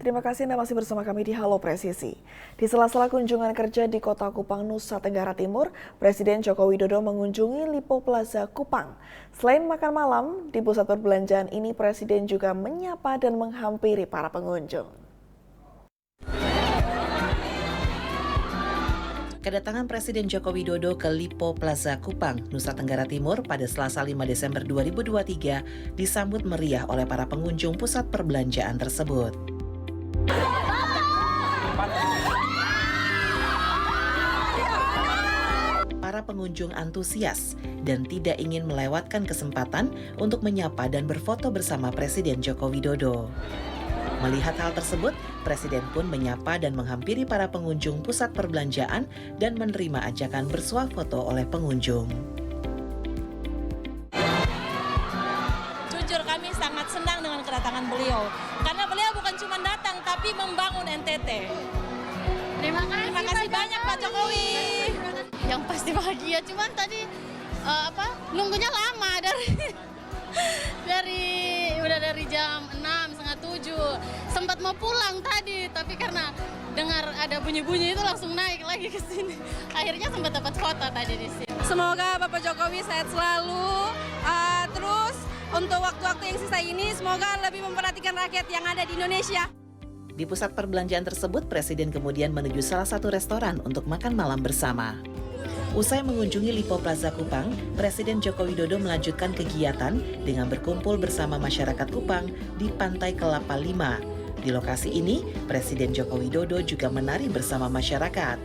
Terima kasih Anda masih bersama kami di Halo Presisi. Di sela-sela kunjungan kerja di Kota Kupang, Nusa Tenggara Timur, Presiden Joko Widodo mengunjungi Lipo Plaza Kupang. Selain makan malam, di pusat perbelanjaan ini Presiden juga menyapa dan menghampiri para pengunjung. Kedatangan Presiden Joko Widodo ke Lipo Plaza Kupang, Nusa Tenggara Timur pada Selasa 5 Desember 2023 disambut meriah oleh para pengunjung pusat perbelanjaan tersebut. Para pengunjung antusias dan tidak ingin melewatkan kesempatan untuk menyapa dan berfoto bersama Presiden Joko Widodo. Melihat hal tersebut, Presiden pun menyapa dan menghampiri para pengunjung pusat perbelanjaan dan menerima ajakan bersuah foto oleh pengunjung. Jujur kami sangat senang dengan kedatangan beliau, karena beliau bukan cuma datang tapi membangun NTT. Terima kasih banyak Pak Jokowi. Yang pasti bahagia, cuman tadi nunggunya lama dari jam 6, setengah 7. Sempat mau pulang tadi, tapi karena dengar ada bunyi-bunyi itu langsung naik lagi ke sini. Akhirnya sempat dapat foto tadi di sini. Semoga Bapak Jokowi sehat selalu. Terus untuk waktu-waktu yang sisa ini semoga lebih memperhatikan rakyat yang ada di Indonesia. Di pusat perbelanjaan tersebut, Presiden kemudian menuju salah satu restoran untuk makan malam bersama. Usai mengunjungi Lipo Plaza Kupang, Presiden Joko Widodo melanjutkan kegiatan dengan berkumpul bersama masyarakat Kupang di Pantai Kelapa 5. Di lokasi ini, Presiden Joko Widodo juga menari bersama masyarakat.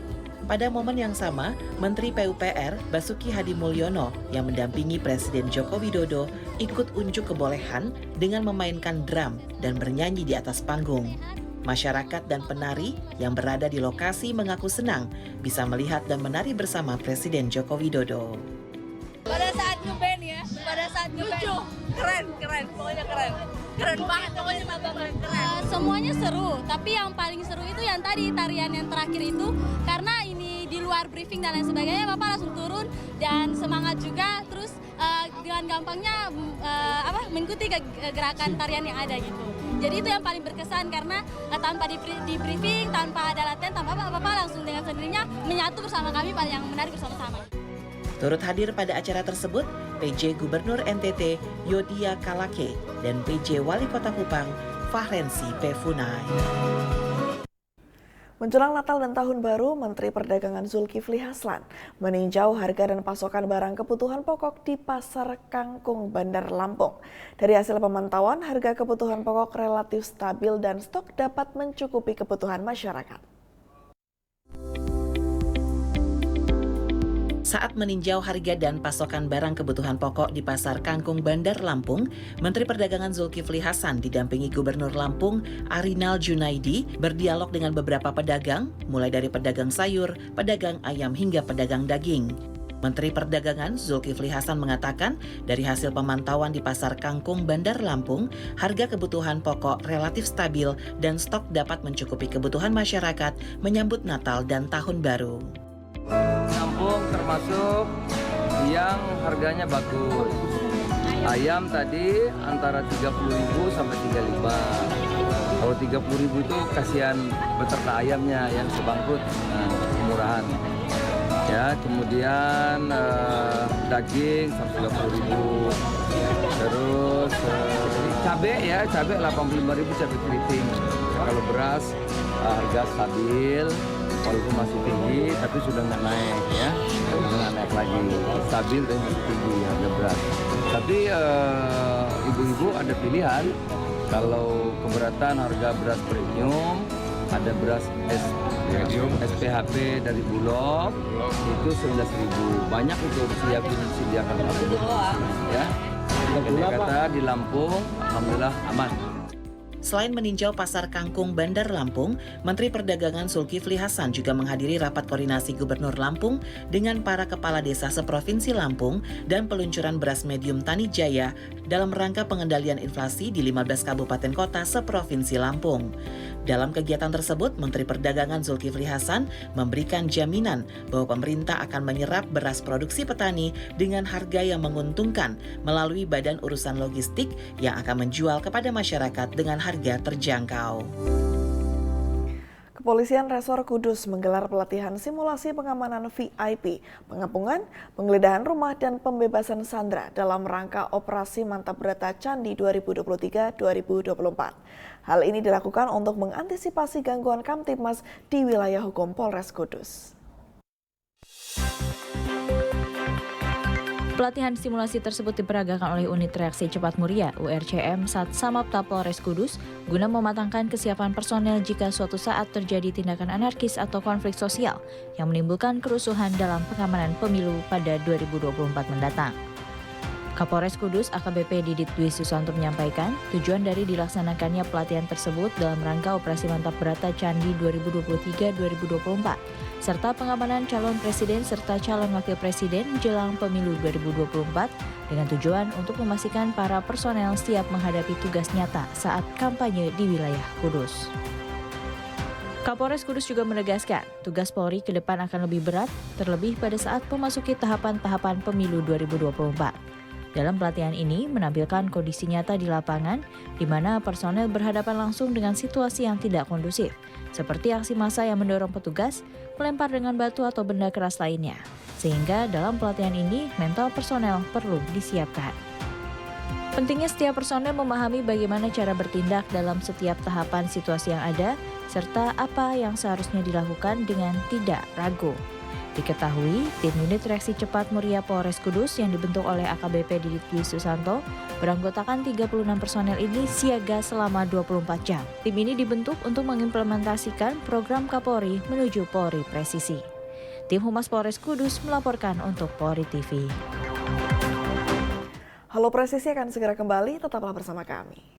Pada momen yang sama, Menteri PUPR Basuki Hadi Mulyono yang mendampingi Presiden Joko Widodo ikut unjuk kebolehan dengan memainkan drum dan bernyanyi di atas panggung. Masyarakat dan penari yang berada di lokasi mengaku senang bisa melihat dan menari bersama Presiden Joko Widodo. Pada saat ngeband ya, keren, pokoknya keren banget, pokoknya keren. Semuanya seru, tapi yang paling seru itu yang tadi tarian yang terakhir itu karena ini di luar briefing dan lain sebagainya, Bapak langsung turun dan semangat juga, terus dengan gampangnya mengikuti gerakan tarian yang ada gitu. Jadi itu yang paling berkesan karena tanpa di briefing, tanpa ada latihan, tanpa apa-apa langsung dengan sendirinya menyatu bersama kami yang menari bersama-sama. Turut hadir pada acara tersebut PJ Gubernur NTT Yodia Kalake dan PJ Wali Kota Kupang Fahrensi Pefunai. Menjelang Natal dan Tahun Baru, Menteri Perdagangan Zulkifli Hasan meninjau harga dan pasokan barang kebutuhan pokok di Pasar Kangkung, Bandar Lampung. Dari hasil pemantauan, harga kebutuhan pokok relatif stabil dan stok dapat mencukupi kebutuhan masyarakat. Saat meninjau harga dan pasokan barang kebutuhan pokok di Pasar Kangkung, Bandar Lampung, Menteri Perdagangan Zulkifli Hasan didampingi Gubernur Lampung Arinal Junaidi berdialog dengan beberapa pedagang, mulai dari pedagang sayur, pedagang ayam hingga pedagang daging. Menteri Perdagangan Zulkifli Hasan mengatakan, dari hasil pemantauan di Pasar Kangkung, Bandar Lampung, harga kebutuhan pokok relatif stabil dan stok dapat mencukupi kebutuhan masyarakat menyambut Natal dan Tahun Baru. Lampung termasuk yang harganya bagus. Ayam tadi antara 30.000 sampai 35. Kalau 30.000 itu kasihan beternak ayamnya yang sebangkrut, kemurahan. Ya, kemudian daging 130.000. Terus cabai 85.000 cabai keriting. Kalau beras harga stabil. Walaupun masih tinggi, tapi sudah nggak naik ya, sudah nggak naik lagi, stabil dan masih tinggi harga beras. Tapi ibu-ibu ada pilihan, kalau keberatan harga beras premium, ada beras SPHP dari Bulog, itu 11.000, banyak itu disediakan ya. Kata di Lampung, alhamdulillah aman. Selain meninjau Pasar Kangkung, Bandar Lampung, Menteri Perdagangan Zulkifli Hasan juga menghadiri rapat koordinasi Gubernur Lampung dengan para kepala desa seprovinsi Lampung dan peluncuran beras medium Tani Jaya dalam rangka pengendalian inflasi di 15 kabupaten kota seprovinsi Lampung. Dalam kegiatan tersebut, Menteri Perdagangan Zulkifli Hasan memberikan jaminan bahwa pemerintah akan menyerap beras produksi petani dengan harga yang menguntungkan melalui Badan Urusan Logistik yang akan menjual kepada masyarakat dengan harga terjangkau. Kepolisian Resor Kudus menggelar pelatihan simulasi pengamanan VIP, pengepungan, penggeledahan rumah, dan pembebasan sandera dalam rangka Operasi Mantap Berata Candi 2023-2024. Hal ini dilakukan untuk mengantisipasi gangguan Kamtibmas di wilayah hukum Polres Kudus. Pelatihan simulasi tersebut diperagakan oleh Unit Reaksi Cepat Muria (URCM) Satsamapta Polres Kudus guna mematangkan kesiapan personel jika suatu saat terjadi tindakan anarkis atau konflik sosial yang menimbulkan kerusuhan dalam pengamanan pemilu pada 2024 mendatang. Kapolres Kudus AKBP Didit Dwi Susanto menyampaikan tujuan dari dilaksanakannya pelatihan tersebut dalam rangka Operasi Mantap Berata Candi 2023-2024 serta pengamanan calon presiden serta calon wakil presiden jelang pemilu 2024 dengan tujuan untuk memastikan para personel siap menghadapi tugas nyata saat kampanye di wilayah Kudus. Kapolres Kudus juga menegaskan tugas Polri ke depan akan lebih berat terlebih pada saat memasuki tahapan-tahapan pemilu 2024. Dalam pelatihan ini menampilkan kondisi nyata di lapangan di mana personel berhadapan langsung dengan situasi yang tidak kondusif, seperti aksi massa yang mendorong petugas, melempar dengan batu atau benda keras lainnya. Sehingga dalam pelatihan ini mental personel perlu disiapkan. Pentingnya setiap personel memahami bagaimana cara bertindak dalam setiap tahapan situasi yang ada, serta apa yang seharusnya dilakukan dengan tidak ragu. Diketahui, tim Unit Reaksi Cepat Muria Polres Kudus yang dibentuk oleh AKBP Didit Dwi Susanto beranggotakan 36 personel ini siaga selama 24 jam. Tim ini dibentuk untuk mengimplementasikan program Kapolri menuju Polri Presisi. Tim Humas Polres Kudus melaporkan untuk Polri TV. Halo Presisi akan segera kembali, tetaplah bersama kami.